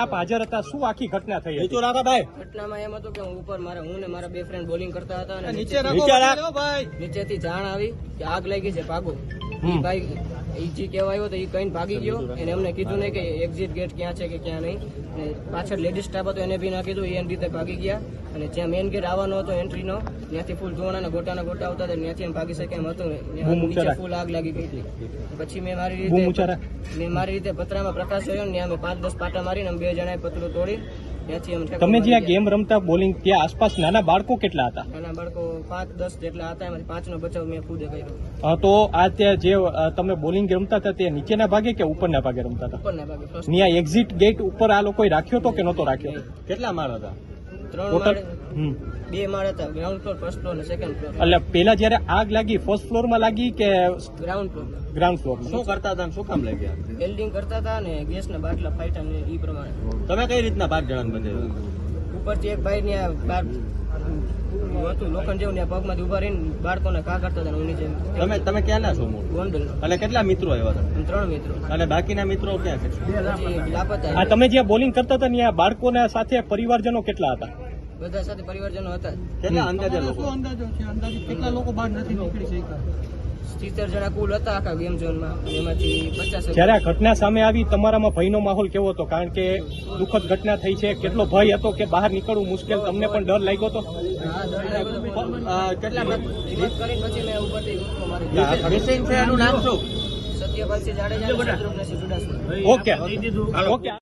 આપ હાજર હતા, શું આખી ઘટના થઈ હતી? ઘટનામાં એમ હતું કે હું ઉપર હું ને મારા બે ફ્રેન્ડ બોલિંગ કરતા હતા અને નીચેથી જાણ આવી કે આગ લાગી છે, ભાગો. ઈ ભાઈ જી કહેવા આવ્યો તો એ કઈ ભાગી ગયો. એને અમને કીધું નહીં કે એક્ઝિટ ગેટ ક્યાં છે કે ક્યાં નહીં. અને પાછળ લેડીઝ સ્ટાફ હતો એને બી ના કીધું, એની રીતે ભાગી ગયા. અને જ્યાં મેઇન ગેટ આવવાનો હતો એન્ટ્રીનો, ત્યાંથી ફૂલ ધોવાના ગોટા આવતા હતા, ત્યાંથી એમ ભાગી શકે એમ હતું. નીચે ફૂલ આગ લાગી ગઈ હતી. પછી મેં મારી રીતે પતરામાં પ્રકાશ જોયો ને અમે 5-10 પાટા મારીને અમે 2 જણાએ પતરું તોડી ત્યાંથી અમે. તમે જ્યાં ગેમ રમતા બોલિંગ, ત્યાં આસપાસ નાના બાળકો કેટલા હતા? નાના બાળકો 5-10 જેટલા હતા, એમાંથી 5નો બચાવ મેં ખુદે કર્યો. તો આ ત્યાં જે તમે બોલિંગ રમતા હતા તે નીચેના ભાગે કે ઉપરના ભાગે રમતા હતા? ઉપરના ભાગે. ત્યાં એક્ઝિટ ગેટ ઉપર આ લોકોએ રાખ્યો હતો કે નતો રાખ્યો? કેટલા માળ હતા? 3 માળ. 2 માળ હતા, ગ્રાઉન્ડ ફ્લોર, ફર્સ્ટ ફ્લોર અને સેકન્ડ ફ્લોર. એટલે પેલા જયારે આગ લાગી ફર્સ્ટ ફ્લોર માં લાગી કે ગ્રાઉન્ડ ફ્લોર? Ground floor. શું કરતા હતા, શું કામ લઈ ગયા? વેલ્ડિંગ કરતા હતા અને ગેસના બાટલા ફાટ્યા ને એ પ્રમાણે. તમે કઈ રીતના 5 જણાને બંધાવ્યા? ઉપરથી એક ભાઈ ને બાર હતું લોખંડ જેવું, ને પગમાંથી ઉભા રહીને બાળકોને કા કરતા હતા. હું નીચે. તમે ક્યાંના છો? ગોંડલ. અને કેટલા મિત્રો આવ્યા હતા? 3 મિત્રો. અને બાકીના મિત્રો ક્યાં છે? લાપતા. આ તમે જ્યાં બોલિંગ કરતા હતા ત્યાં બાળકોના સાથે પરિવારજનો કેટલા હતા? બધા સાથે પરિવારજનો હતા. કેટલા અંદાજે લોકો? કેટલા લોકો બહાર નથી નીકળી શક્યા? 70 જણા કુલ હતા આખા ગેમ ઝોનમાં. એમાંથી 50. જયારે આ ઘટના સામે આવી તમારામાં ભયનો માહોલ કેવો હતો? કારણ કે દુઃખદ ઘટના થઈ છે, કેટલો ભય હતો કે બહાર નીકળવું મુશ્કેલ? તમને પણ ડર લાગ્યો હતો? કેટલા હિંમત કરીને પછી મેં ઉપરથી ઉઠકો મારી. મિસિંગ છે એનું નામ શું? સત્યપાલસિંહ જાડેજા, શત્રુઘ્નસિંહ ચુડાસમા. ઓકે.